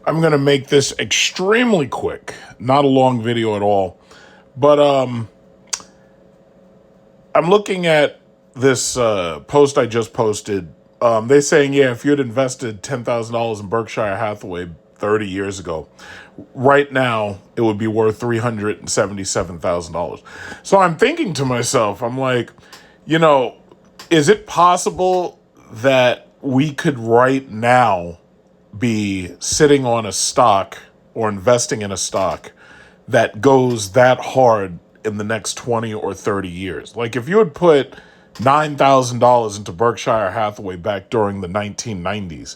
I'm going to make this extremely quick, not a long video at all. But I'm looking at this post I just posted. They're saying, yeah, if you had invested $10,000 in Berkshire Hathaway 30 years ago, right now it would be worth $377,000. So I'm thinking to myself, I'm like, you know, is it possible that we could right now be sitting on a stock or investing in a stock that goes that hard in the next 20 or 30 years? Like if you had put $9,000 into Berkshire Hathaway back during the 1990s,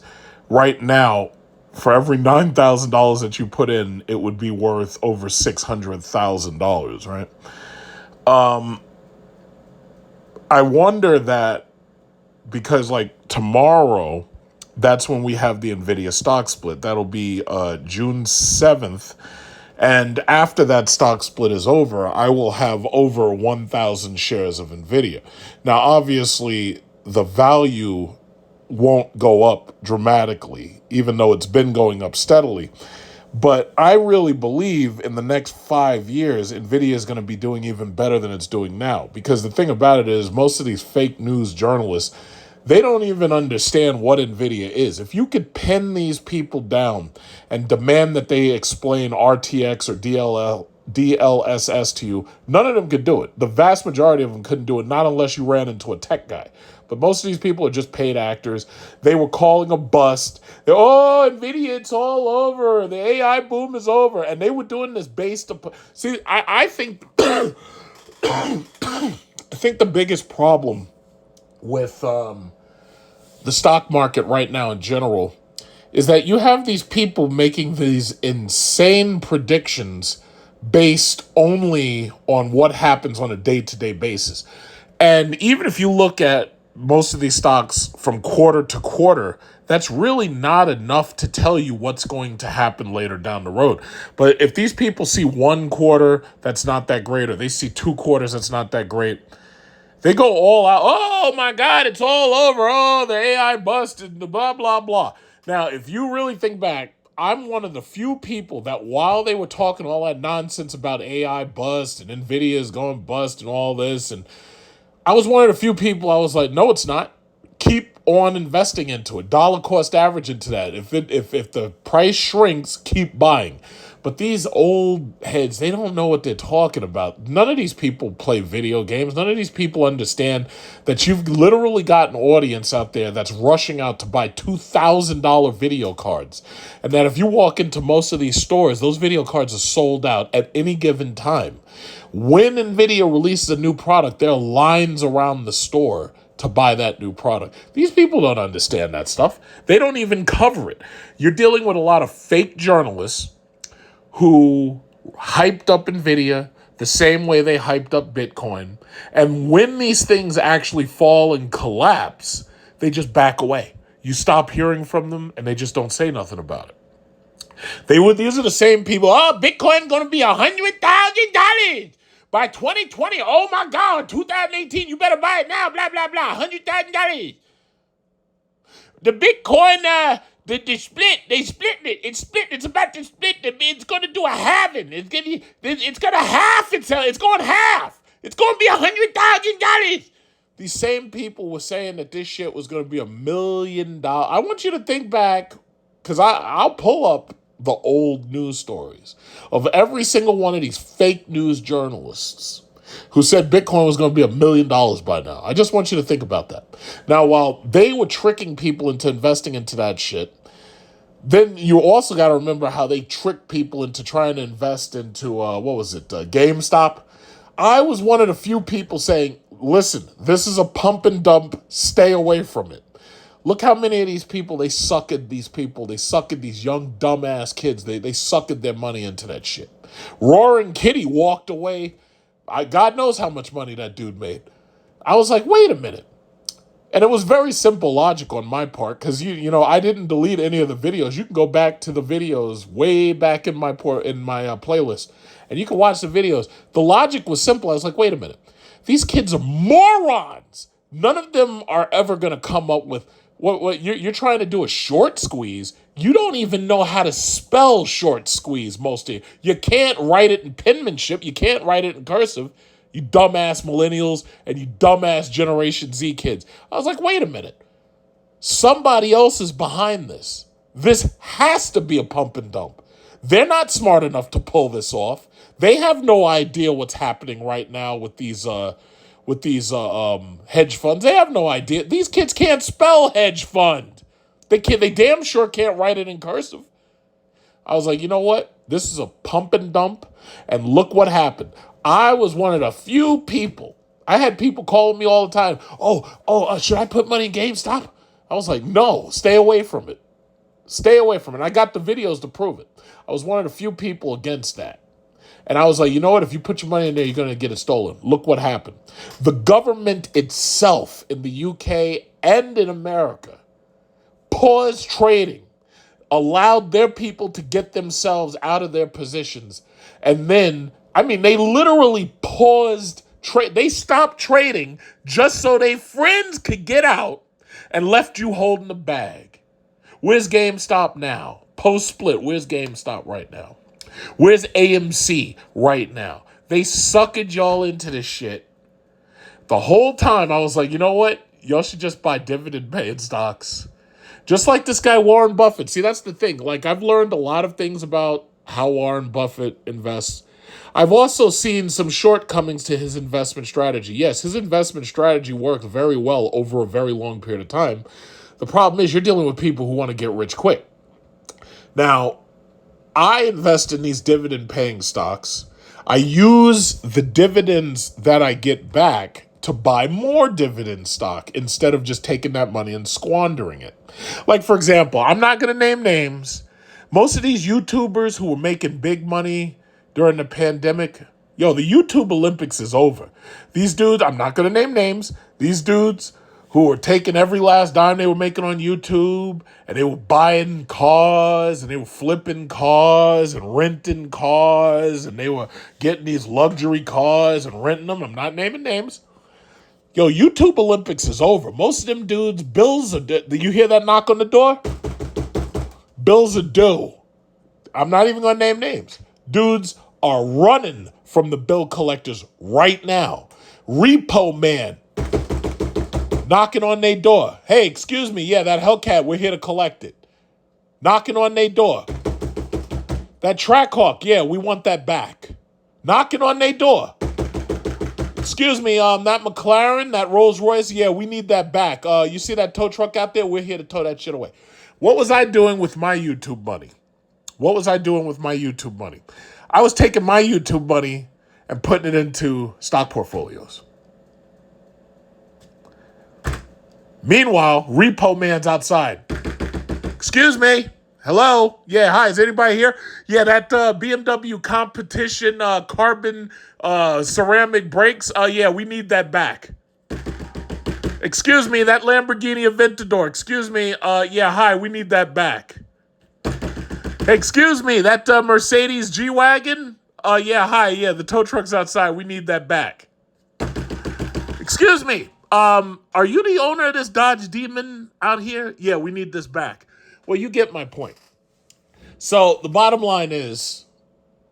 right now, for every $9,000 that you put in, it would be worth over $600,000, right? I wonder that because like tomorrow, that's when we have the Nvidia stock split. That'll be June 7th. And after that stock split is over, I will have over 1,000 shares of Nvidia. Now, obviously, the value won't go up dramatically, even though it's been going up steadily. But I really believe in the next 5 years, Nvidia is going to be doing even better than it's doing now. Because the thing about it is, most of these fake news journalists, they don't even understand what Nvidia is. If you could pin these people down and demand that they explain RTX or DLSS to you, none of them could do it. The vast majority of them couldn't do it, not unless you ran into a tech guy. But most of these people are just paid actors. They were calling a bust. Oh, Nvidia, it's all over. The AI boom is over. And they were doing this based upon... See, I think... I think the biggest problem with the stock market right now in general is that you have these people making these insane predictions based only on what happens on a day-to-day basis. And even if you look at most of these stocks from quarter to quarter, that's really not enough to tell you what's going to happen later down the road. But if these people see one quarter that's not that great, or they see 2 quarters that's not that great, they go all out. Oh my God, it's all over. Oh, the AI busted, the blah, blah, blah. Now, if you really think back, I'm one of the few people that while they were talking all that nonsense about AI bust and Nvidia is going bust and all this, and I was one of the few people I was like, no, it's not. Keep on investing into it. Dollar cost average into that. If the price shrinks, keep buying. But these old heads, they don't know what they're talking about. None of these people play video games. None of these people understand that you've literally got an audience out there that's rushing out to buy $2,000 video cards. And that if you walk into most of these stores, those video cards are sold out at any given time. When Nvidia releases a new product, there are lines around the store to buy that new product. These people don't understand that stuff. They don't even cover it. You're dealing with a lot of fake journalists who hyped up Nvidia the same way they hyped up Bitcoin. And when these things actually fall and collapse, they just back away. You stop hearing from them and they just don't say nothing about it. These are the same people. Oh, Bitcoin going to be $100,000 by 2020. Oh my God, 2018. You better buy it now. Blah blah blah. $100,000. The Bitcoin, the split. They split it. It's split. It's about to split. It's going to do a halving. It's going to half itself. It's going half. It's going to be $100,000. These same people were saying that this shit was going to be $1 million. I want you to think back, because I'll pull up the old news stories of every single one of these fake news journalists who said Bitcoin was going to be $1 million by now. I just want you to think about that. Now, while they were tricking people into investing into that shit, then you also got to remember how they tricked people into trying to invest into, GameStop. I was one of the few people saying, listen, this is a pump and dump. Stay away from it. Look how many of these people, they suckered these people. They suckered these young, dumbass kids. They suckered their money into that shit. Roaring Kitty walked away. God knows how much money that dude made. I was like, wait a minute. And it was very simple logic on my part, because you know I didn't delete any of the videos. You can go back to the videos way back in my playlist, and you can watch the videos. The logic was simple. I was like, wait a minute. These kids are morons. None of them are ever going to come up with What you're trying to do a short squeeze. You don't even know how to spell short squeeze, most of you. You can't write it in penmanship. You can't write it in cursive. You dumbass millennials and you dumbass Generation Z kids. I was like, wait a minute. Somebody else is behind this. This has to be a pump and dump. They're not smart enough to pull this off. They have no idea what's happening right now with these hedge funds. They have no idea. These kids can't spell hedge fund. They can't. They damn sure can't write it in cursive. I was like, you know what? This is a pump and dump. And look what happened. I was one of the few people. I had people calling me all the time. Should I put money in GameStop? I was like, no, stay away from it. Stay away from it. I got the videos to prove it. I was one of the few people against that. And I was like, you know what? If you put your money in there, you're going to get it stolen. Look what happened. The government itself in the UK and in America paused trading, allowed their people to get themselves out of their positions. And then, they literally paused trade. They stopped trading just so their friends could get out and left you holding the bag. Where's GameStop now? Post-split, where's GameStop right now? Where's AMC right now? They suckered y'all into this shit. The whole time I was like, you know what? Y'all should just buy dividend-paying stocks. Just like this guy Warren Buffett. See, that's the thing. Like, I've learned a lot of things about how Warren Buffett invests. I've also seen some shortcomings to his investment strategy. Yes, his investment strategy worked very well over a very long period of time. The problem is you're dealing with people who want to get rich quick. Now, I invest in these dividend-paying stocks. I use the dividends that I get back to buy more dividend stock instead of just taking that money and squandering it. Like, for example, I'm not going to name names. Most of these YouTubers who were making big money during the pandemic, the YouTube Olympics is over. These dudes, I'm not going to name names, these dudes who were taking every last dime they were making on YouTube, and they were buying cars, and they were flipping cars, and renting cars, and they were getting these luxury cars and renting them. I'm not naming names. YouTube Olympics is over. Most of them dudes, bills are due. You hear that knock on the door? Bills are due. I'm not even going to name names. Dudes are running from the bill collectors right now. Repo Man knocking on their door. Hey, excuse me. Yeah, that Hellcat, we're here to collect it. Knocking on their door. That Trackhawk, yeah, we want that back. Knocking on their door. Excuse me, that McLaren, that Rolls Royce, yeah, we need that back. You see that tow truck out there? We're here to tow that shit away. What was I doing with my YouTube money? I was taking my YouTube money and putting it into stock portfolios. Meanwhile, Repo Man's outside. Excuse me. Hello? Yeah, hi. Is anybody here? Yeah, that BMW competition carbon ceramic brakes. Yeah, we need that back. Excuse me, that Lamborghini Aventador. Excuse me. Yeah, hi. We need that back. Excuse me, that Mercedes G-Wagon. Yeah, hi. Yeah, the tow truck's outside. We need that back. Excuse me. Are you the owner of this Dodge Demon out here? Yeah, we need this back. Well, you get my point. So the bottom line is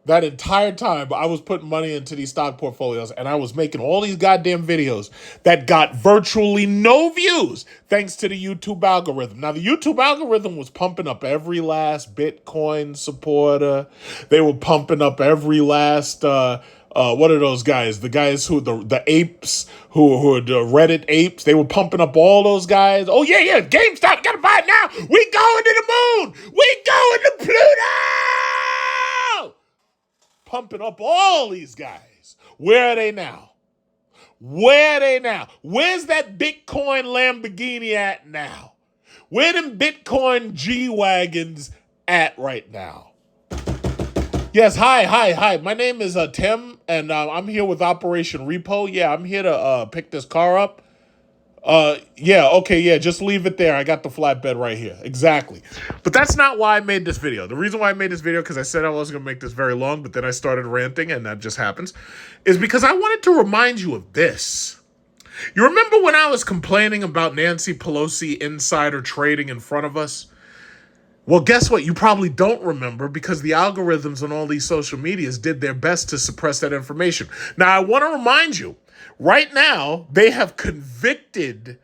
that entire time I was putting money into these stock portfolios and I was making all these goddamn videos that got virtually no views thanks to the YouTube algorithm. Now, the YouTube algorithm was pumping up every last Bitcoin supporter. They were pumping up every last, what are those guys? The guys who, the apes, who are the Reddit apes. They were pumping up all those guys. Oh, yeah, GameStop, gotta buy it now. We going to the moon. We going to Pluto. Pumping up all these guys. Where are they now? Where's that Bitcoin Lamborghini at now? Where them Bitcoin G-Wagons at right now? Yes, hi. My name is Tim, and I'm here with Operation Repo. Yeah, I'm here to pick this car up. Just leave it there. I got the flatbed right here. Exactly. But that's not why I made this video. The reason why I made this video, because I said I wasn't going to make this very long, but then I started ranting, and that just happens, is because I wanted to remind you of this. You remember when I was complaining about Nancy Pelosi insider trading in front of us? Well, guess what? You probably don't remember because the algorithms on all these social medias did their best to suppress that information. Now, I want to remind you, right now, they have convicted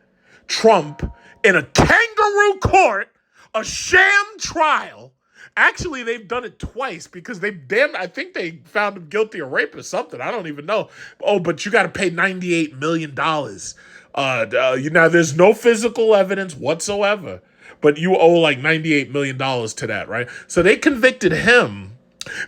Trump in a kangaroo court, a sham trial. Actually, they've done it twice because I think they found him guilty of rape or something. I don't even know. Oh, but you got to pay $98 million. Now, there's no physical evidence whatsoever, but you owe like $98 million to that, right? So they convicted him.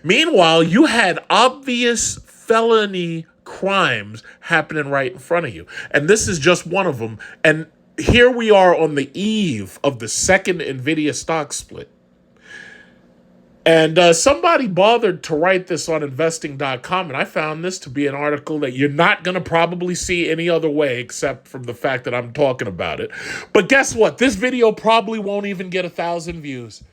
Meanwhile, you had obvious felony crimes happening right in front of you. And this is just one of them. And here we are on the eve of the second Nvidia stock split. And somebody bothered to write this on investing.com, and I found this to be an article that you're not going to probably see any other way except from the fact that I'm talking about it. But guess what? This video probably won't even get 1,000 views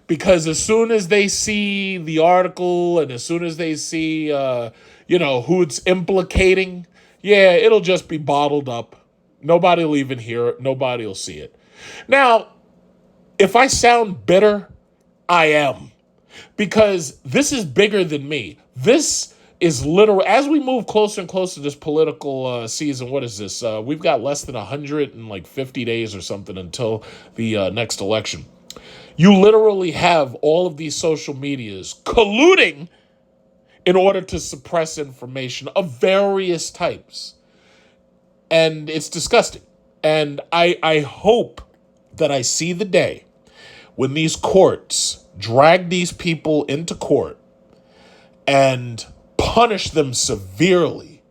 because as soon as they see the article and as soon as they see, who it's implicating, it'll just be bottled up. Nobody will even hear it. Nobody will see it. Now, if I sound bitter, I am. Because this is bigger than me. This is literal. As we move closer and closer to this political season, what is this? We've got less than 150 days or something until the next election. You literally have all of these social medias colluding in order to suppress information of various types. And it's disgusting. And I hope that I see the day when these courts drag these people into court and punish them severely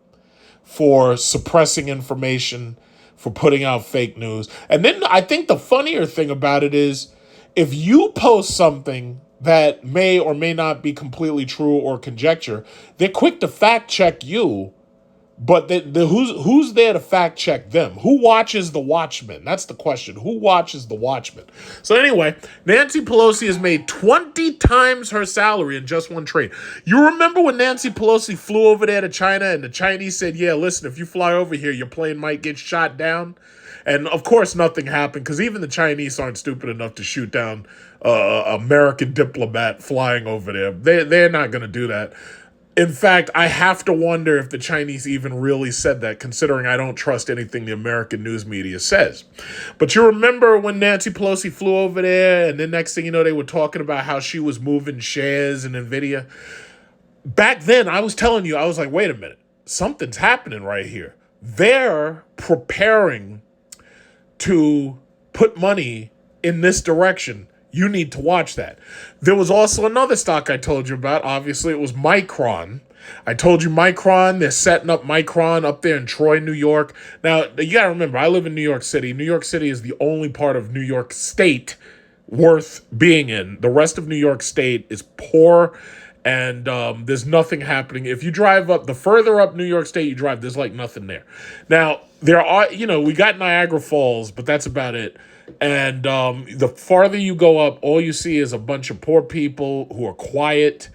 for suppressing information, for putting out fake news. And then I think the funnier thing about it is if you post something that may or may not be completely true or conjecture, they're quick to fact check you. But who's there to fact check them? Who watches the Watchmen? That's the question. Who watches the Watchmen? So anyway, Nancy Pelosi has made 20 times her salary in just one trade. You remember when Nancy Pelosi flew over there to China and the Chinese said, yeah, listen, if you fly over here, your plane might get shot down? And of course, nothing happened because even the Chinese aren't stupid enough to shoot down an American diplomat flying over there. They're not going to do that. In fact, I have to wonder if the Chinese even really said that, considering I don't trust anything the American news media says. But you remember when Nancy Pelosi flew over there, and the next thing you know, they were talking about how she was moving shares in Nvidia. Back then, I was telling you, I was like, wait a minute, something's happening right here. They're preparing to put money in this direction. You need to watch that. There was also another stock I told you about. Obviously, it was Micron. I told you Micron. They're setting up Micron up there in Troy, New York. Now, you got to remember, I live in New York City. New York City is the only part of New York State worth being in. The rest of New York State is poor, and there's nothing happening. If you drive up, the further up New York State you drive, there's like nothing there. Now, there are, we got Niagara Falls, but that's about it. And the farther you go up, all you see is a bunch of poor people who are quiet.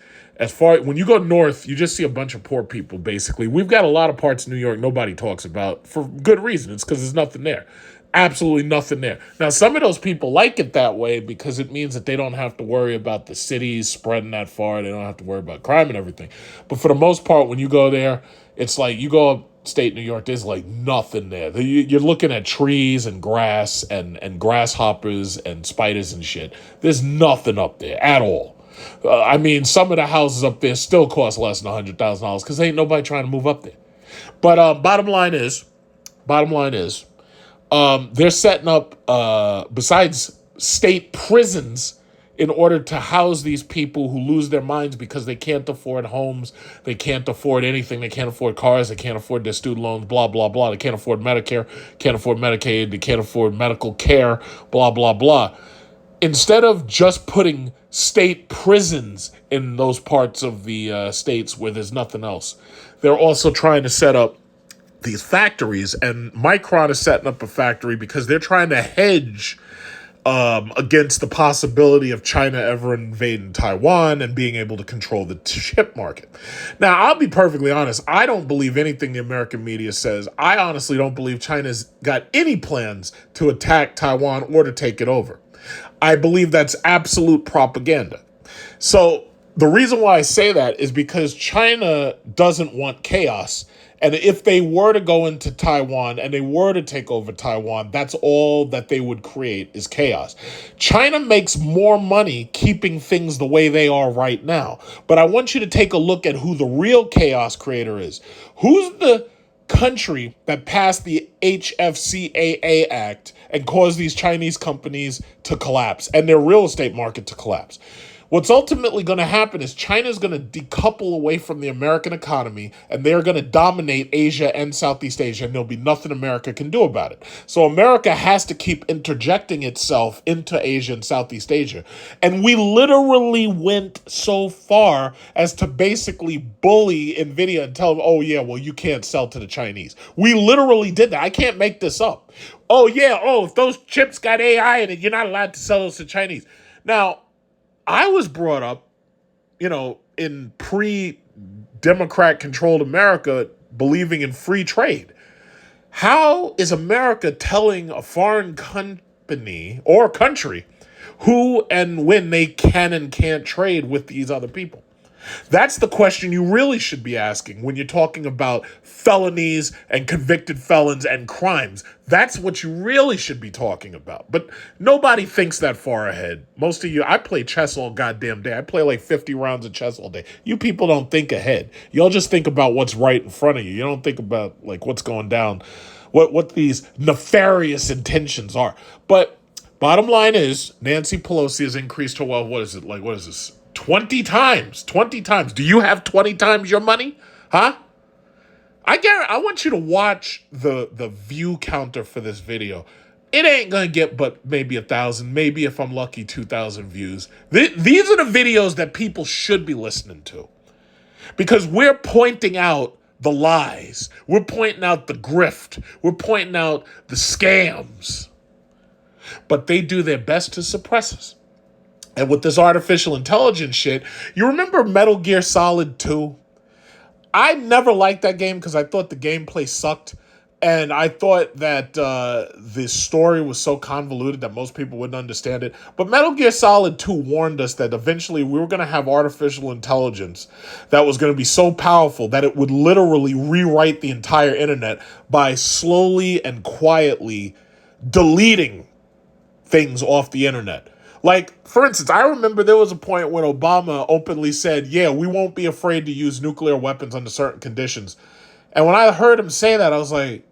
When you go north, you just see a bunch of poor people, basically. We've got a lot of parts of New York nobody talks about for good reason. It's because there's nothing there. Absolutely nothing there. Now, some of those people like it that way because it means that they don't have to worry about the cities spreading that far. They don't have to worry about crime and everything. But for the most part, when you go there, it's like you go upstate New York, there's like nothing there. You're looking at trees and grass and grasshoppers and spiders and shit. There's nothing up there at all. Some of the houses up there still cost less than $100,000 because ain't nobody trying to move up there. But bottom line is, they're setting up, besides state prisons, in order to house these people who lose their minds because they can't afford homes, they can't afford anything, they can't afford cars, they can't afford their student loans, blah, blah, blah. They can't afford Medicare, can't afford Medicaid, they can't afford medical care, blah, blah, blah. Instead of just putting state prisons in those parts of the states where there's nothing else, they're also trying to set up these factories. And Micron is setting up a factory because they're trying to hedge against the possibility of China ever invading Taiwan and being able to control the chip market. Now, I'll be perfectly honest. I don't believe anything the American media says. I honestly don't believe China's got any plans to attack Taiwan or to take it over. I believe that's absolute propaganda. So the reason why I say that is because China doesn't want chaos. And if they were to go into Taiwan and they were to take over Taiwan, that's all that they would create is chaos. China makes more money keeping things the way they are right now. But I want you to take a look at who the real chaos creator is. Who's the country that passed the HFCAA Act and caused these Chinese companies to collapse and their real estate market to collapse? What's ultimately going to happen is China's going to decouple away from the American economy, and they're going to dominate Asia and Southeast Asia, and there'll be nothing America can do about it. So America has to keep interjecting itself into Asia and Southeast Asia. And we literally went so far as to basically bully Nvidia and tell them, oh, yeah, well, you can't sell to the Chinese. We literally did that. I can't make this up. Oh, yeah, if those chips got AI in it, you're not allowed to sell those to Chinese. Now, I was brought up, in pre-Democrat controlled America believing in free trade. How is America telling a foreign company or country who and when they can and can't trade with these other people? That's the question you really should be asking when you're talking about felonies and convicted felons and crimes. That's what you really should be talking about. But nobody thinks that far ahead. Most of you, I play chess all goddamn day. I play like 50 rounds of chess all day. You people don't think ahead. Y'all just think about what's right in front of you. You don't think about like what's going down, what these nefarious intentions are. But bottom line is Nancy Pelosi has increased her wealth. What is this? 20 times. 20 times. Do you have 20 times your money? Huh? I want you to watch the view counter for this video. It ain't going to get but maybe 1,000, maybe if I'm lucky, 2,000 views. These are the videos that people should be listening to. Because we're pointing out the lies. We're pointing out the grift. We're pointing out the scams. But they do their best to suppress us. And with this artificial intelligence shit, you remember Metal Gear Solid 2? I never liked that game because I thought the gameplay sucked. And I thought that the story was so convoluted that most people wouldn't understand it. But Metal Gear Solid 2 warned us that eventually we were going to have artificial intelligence that was going to be so powerful that it would literally rewrite the entire internet by slowly and quietly deleting things off the internet. Like, for instance, I remember there was a point when Obama openly said, yeah, we won't be afraid to use nuclear weapons under certain conditions. And when I heard him say that, I was like,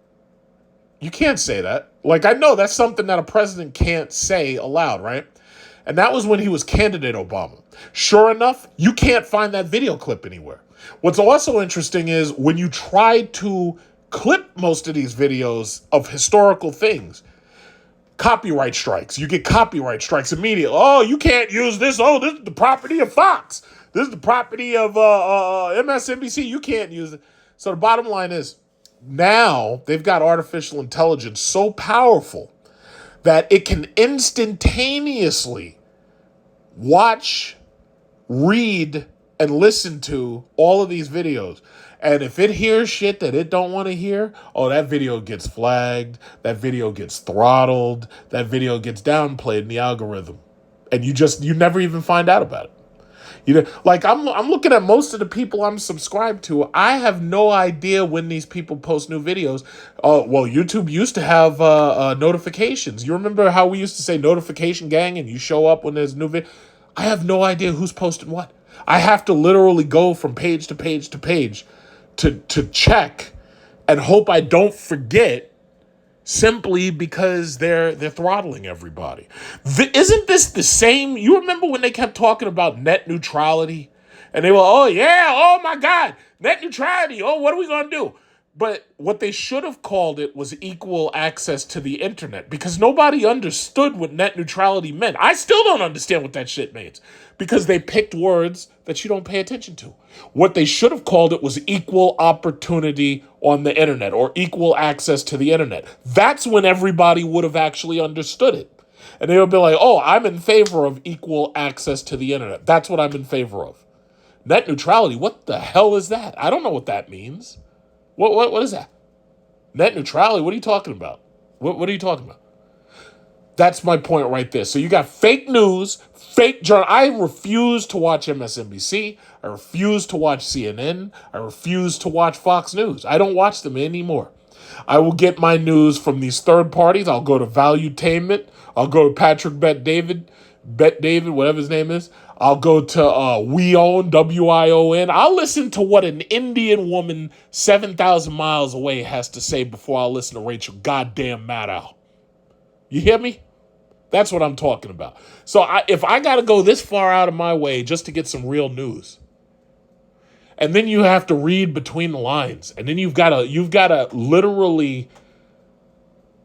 you can't say that. Like, I know that's something that a president can't say aloud, right? And that was when he was candidate Obama. Sure enough, you can't find that video clip anywhere. What's also interesting is when you try to clip most of these videos of historical things, copyright strikes. You get copyright strikes immediately. Oh, you can't use this. Oh, this is the property of Fox. This is the property of MSNBC. You can't use it. So the bottom line is now they've got artificial intelligence so powerful that it can instantaneously watch, read, and listen to all of these videos. And if it hears shit that it don't want to hear, that video gets flagged, that video gets throttled, that video gets downplayed in the algorithm. And you never even find out about it. Like I'm looking at most of the people I'm subscribed to. I have no idea when these people post new videos. YouTube used to have notifications. You remember how we used to say notification gang and you show up when there's new video? I have no idea who's posting what. I have to literally go from page to page to page to check and hope I don't forget simply because they're throttling everybody. Isn't this the same? You remember when they kept talking about net neutrality? And they were, oh my God, net neutrality. Oh, what are we going to do? But what they should have called it was equal access to the internet because nobody understood what net neutrality meant. I still don't understand what that shit means because they picked words that you don't pay attention to. What they should have called it was equal opportunity on the internet or equal access to the internet. That's when everybody would have actually understood it. And they'll be like, oh, I'm in favor of equal access to the internet. That's what I'm in favor of. Net neutrality, what the hell is that? I don't know what that means. What is that? Net neutrality, what are you talking about? What are you talking about? That's my point right there. So you got fake news, fake journal. I refuse to watch MSNBC. I refuse to watch CNN. I refuse to watch Fox News. I don't watch them anymore. I will get my news from these third parties. I'll go to Valuetainment. I'll go to Patrick Bet David, whatever his name is. I'll go to We Own, WION. I'll listen to what an Indian woman 7,000 miles away has to say before I'll listen to Rachel goddamn Maddow. You hear me? That's what I'm talking about. So if I got to go this far out of my way just to get some real news, and then you have to read between the lines, and then you've got to literally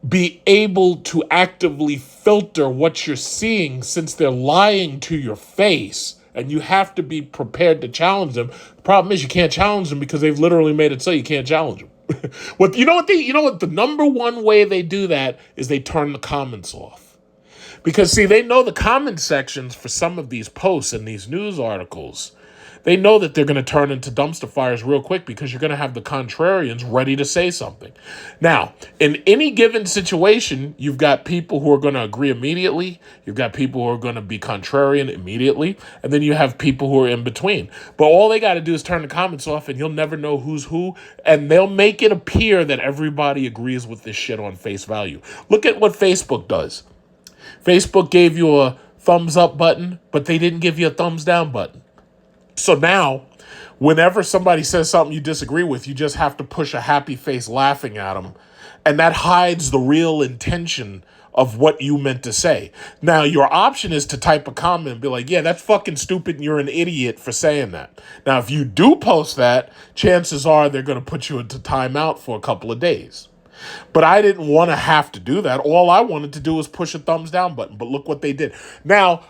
be able to actively filter what you're seeing since they're lying to your face, and you have to be prepared to challenge them. The problem is you can't challenge them because they've literally made it so you can't challenge them. You know what the number one way they do that is they turn the comments off. Because see, they know the comment sections for some of these posts and these news articles. They know that they're going to turn into dumpster fires real quick because you're going to have the contrarians ready to say something. Now, in any given situation, you've got people who are going to agree immediately. You've got people who are going to be contrarian immediately. And then you have people who are in between. But all they got to do is turn the comments off and you'll never know who's who. And they'll make it appear that everybody agrees with this shit on face value. Look at what Facebook does. Facebook gave you a thumbs up button, but they didn't give you a thumbs down button. So now, whenever somebody says something you disagree with, you just have to push a happy face laughing at them. And that hides the real intention of what you meant to say. Now, your option is to type a comment and be like, yeah, that's fucking stupid and you're an idiot for saying that. Now, if you do post that, chances are they're going to put you into timeout for a couple of days. But I didn't want to have to do that. All I wanted to do was push a thumbs down button. But look what they did. Now,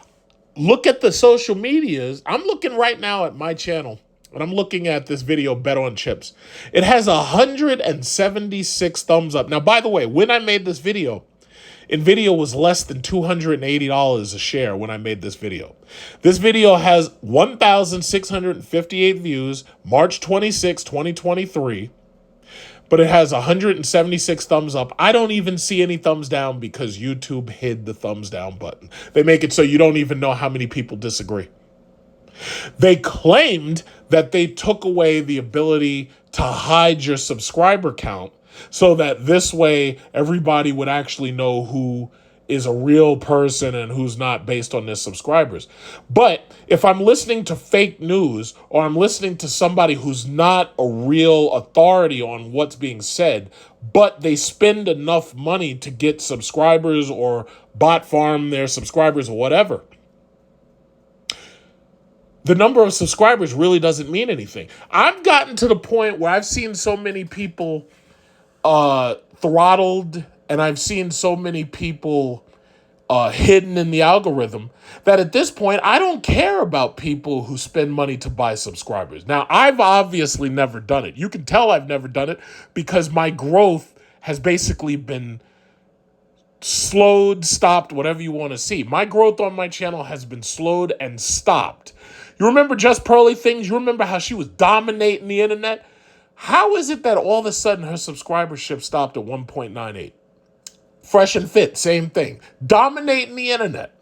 look at the social medias. I'm looking right now at my channel, and I'm looking at this video, Bet on Chips. It has 176 thumbs up. Now, by the way, when I made this video, Nvidia was less than $280 a share when I made this video. This video has 1,658 views, March 26, 2023. But it has 176 thumbs up. I don't even see any thumbs down because YouTube hid the thumbs down button. They make it so you don't even know how many people disagree. They claimed that they took away the ability to hide your subscriber count so that this way everybody would actually know who is a real person and who's not based on their subscribers. But if I'm listening to fake news or I'm listening to somebody who's not a real authority on what's being said, but they spend enough money to get subscribers or bot farm their subscribers or whatever, the number of subscribers really doesn't mean anything. I've gotten to the point where I've seen so many people throttled, and I've seen so many people hidden in the algorithm that at this point, I don't care about people who spend money to buy subscribers. Now, I've obviously never done it. You can tell I've never done it because my growth has basically been slowed, stopped, whatever you want to see. My growth on my channel has been slowed and stopped. You remember Just Pearly Things? You remember how she was dominating the internet? How is it that all of a sudden her subscribership stopped at 1.98? Fresh and Fit, same thing. Dominating the internet.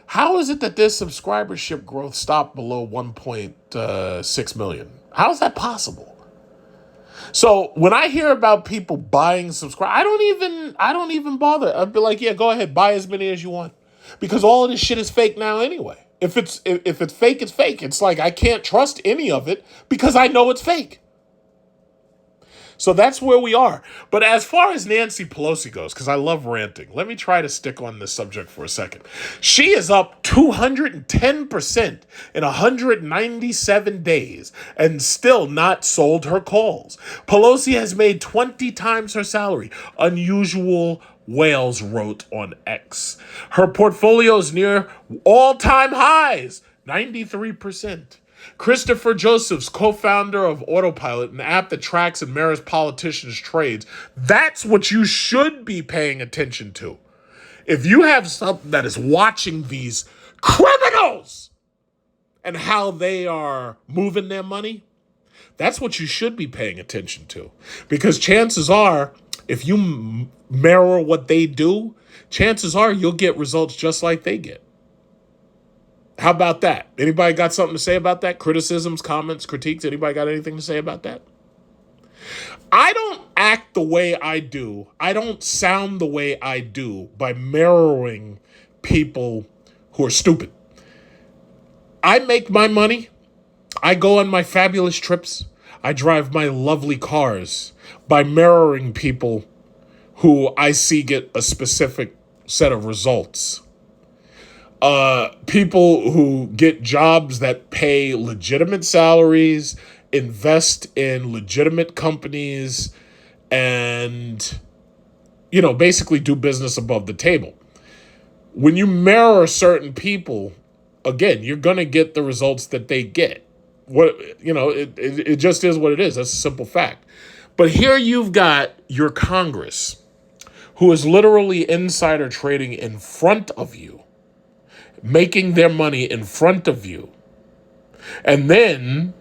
How is it that their subscribership growth stopped below 1.6 million? How is that possible? So when I hear about people buying subscribers, I don't even bother. I'd be like, yeah, go ahead, buy as many as you want. Because all of this shit is fake now anyway. If it's fake, it's fake. It's like I can't trust any of it because I know it's fake. So that's where we are. But as far as Nancy Pelosi goes, because I love ranting, let me try to stick on this subject for a second. She is up 210% in 197 days and still not sold her calls. Pelosi has made 20 times her salary. Unusual Wales wrote on X. Her portfolio is near all-time highs, 93%. Christopher Josephs, co-founder of Autopilot, an app that tracks and mirrors politicians' trades. That's what you should be paying attention to. If you have something that is watching these criminals and how they are moving their money, that's what you should be paying attention to. Because chances are, if you mirror what they do, chances are you'll get results just like they get. How about that? Anybody got something to say about that? Criticisms, comments, critiques? Anybody got anything to say about that? I don't act the way I do. I don't sound the way I do by mirroring people who are stupid. I make my money. I go on my fabulous trips. I drive my lovely cars by mirroring people who I see get a specific set of results. People who get jobs that pay legitimate salaries, invest in legitimate companies, and, basically do business above the table. When you mirror certain people, again, you're going to get the results that they get. It just is what it is. That's a simple fact. But here you've got your Congress, who is literally insider trading in front of you, making their money in front of you, and then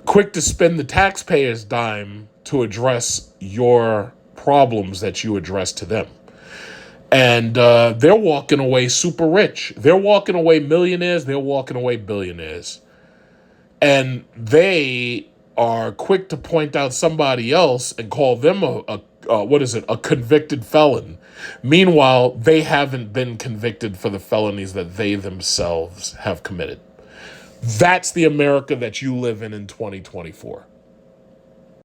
quick to spend the taxpayer's dime to address your problems that you address to them. And they're walking away super rich. They're walking away millionaires. They're walking away billionaires. And they are quick to point out somebody else and call them a convicted felon. Meanwhile, they haven't been convicted for the felonies that they themselves have committed. That's the America that you live in 2024.